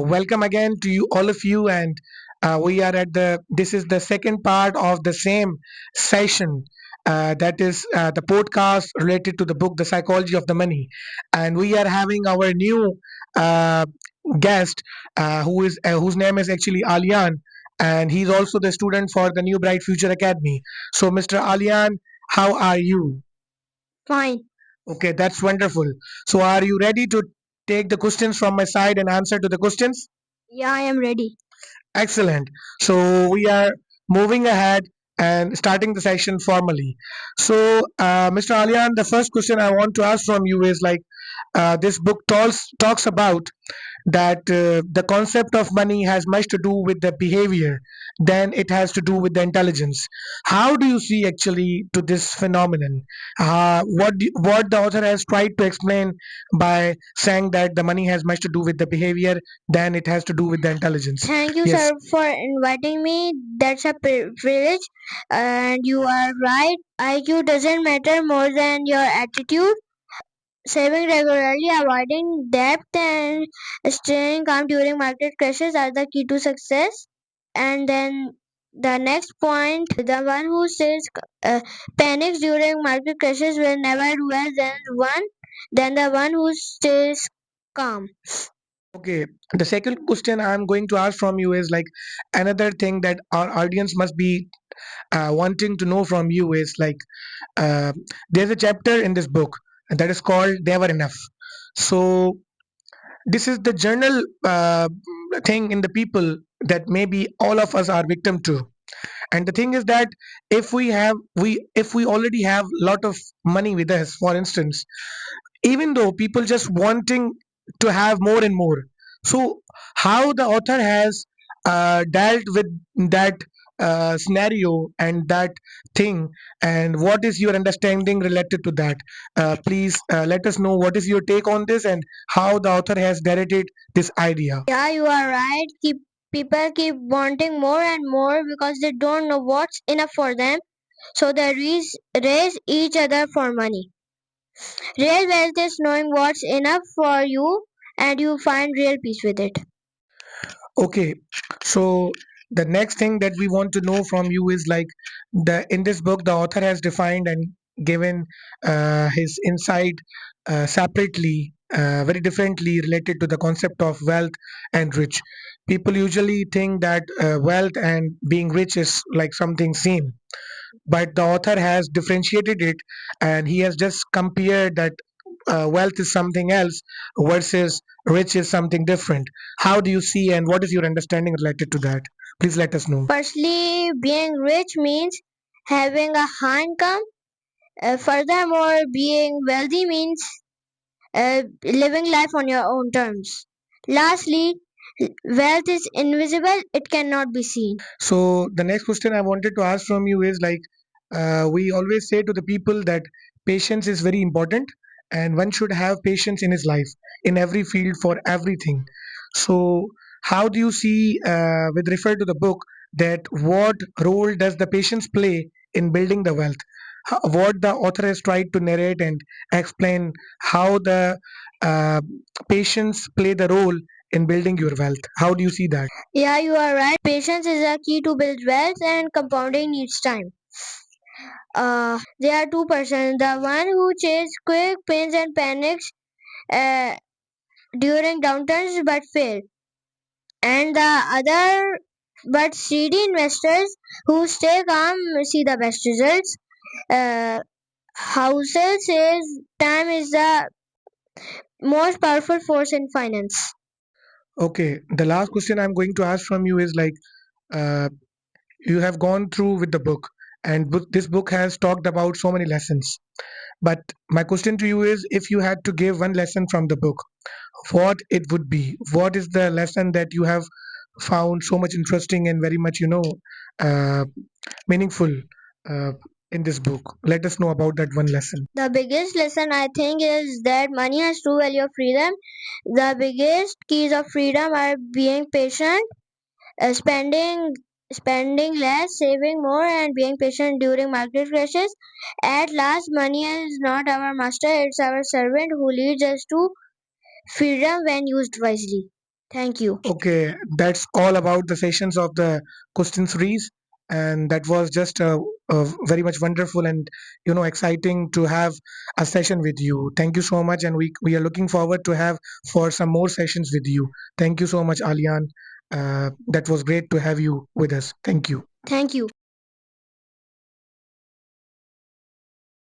Welcome again to you, all of you, and we are at the. This is the second part of the same session. That is the podcast related to the book, The Psychology of the Money, and we are having our new uh, guest, whose name is actually Alian, and he's also the student for the New Bright Future Academy. So, Mr. Alian, how are you? Fine. Okay, that's wonderful. So, are you ready to take the questions from my side and answer to the questions? Yeah, I am ready. Excellent. So we are moving ahead and starting the session formally. So, Mr. Alian, the first question I want to ask from you is like this book talks about that the concept of money has much to do with the behavior than it has to do with the intelligence. How do you see actually to this phenomenon? What the author has tried to explain by saying that the money has much to do with the behavior than it has to do with the intelligence? Thank you, Yes. sir, for inviting me. That's a privilege. And you are right. IQ doesn't matter more than your attitude. Saving regularly, avoiding debt, and staying calm during market crashes are the key to success. And then the next point, the one who says panics during market crashes will never do well than the one who stays calm. Okay, the second question I'm going to ask from you is like another thing that our audience must be wanting to know from you is like uh, there's a chapter in this book that is called Never Enough. So this is the general thing in the people that maybe all of us are victim to. And the thing is that if we already have lot of money with us, for instance, even though people just wanting to have more and more, so how the author has dealt with that scenario and that thing, and what is your understanding related to that? Please let us know what is your take on this and how the author has directed this idea. Yeah, you are right. People keep wanting more and more because they don't know what's enough for them. So they raise each other for money. Real wealth is knowing what's enough for you and you find real peace with it. Okay, so the next thing that we want to know from you is like the in this book the author has defined and given his insight separately, very differently related to the concept of wealth and rich. People usually think that wealth and being rich is like something same, but the author has differentiated it, and he has just compared that wealth is something else versus rich is something different. How do you see and what is your understanding related to that? Please let us know. Firstly, being rich means having a high income. Furthermore, being wealthy means living life on your own terms. Lastly, wealth is invisible, it cannot be seen. So the next question I wanted to ask from you is like we always say to the people that patience is very important and one should have patience in his life in every field for everything. So how do you see with refer to the book that what role does the patience play in building the wealth? What the author has tried to narrate and explain how the uh, patience play the role in building your wealth. How do you see that? Yeah, you are right. Patience is a key to build wealth and compounding needs time. There are two persons. The one who chase quick pains and panics uh, during downturns but fail. And the other but steady investors who stay calm see the best results. Uh, Housel says time is the most powerful force in finance. Okay, the last question I'm going to ask from you is like uh, you have gone through with the book, and this book has talked about so many lessons. But my question to you is if you had to give one lesson from the book, what it would be? What is the lesson that you have found so much interesting and very much, uh, meaningful uh, in this book? Let us know about that one lesson. The biggest lesson I think is that money has true value of freedom. The biggest keys of freedom are being patient, spending less, saving more, and being patient during market crashes. At last, money is not our master; it's our servant who leads us to freedom when used wisely. Thank you. Okay, that's all about the sessions of the question series, and that was just very much wonderful and exciting to have a session with you. Thank you so much, and we are looking forward to have for some more sessions with you. Thank you so much, Alian. That was great to have you with us. Thank you. Thank you.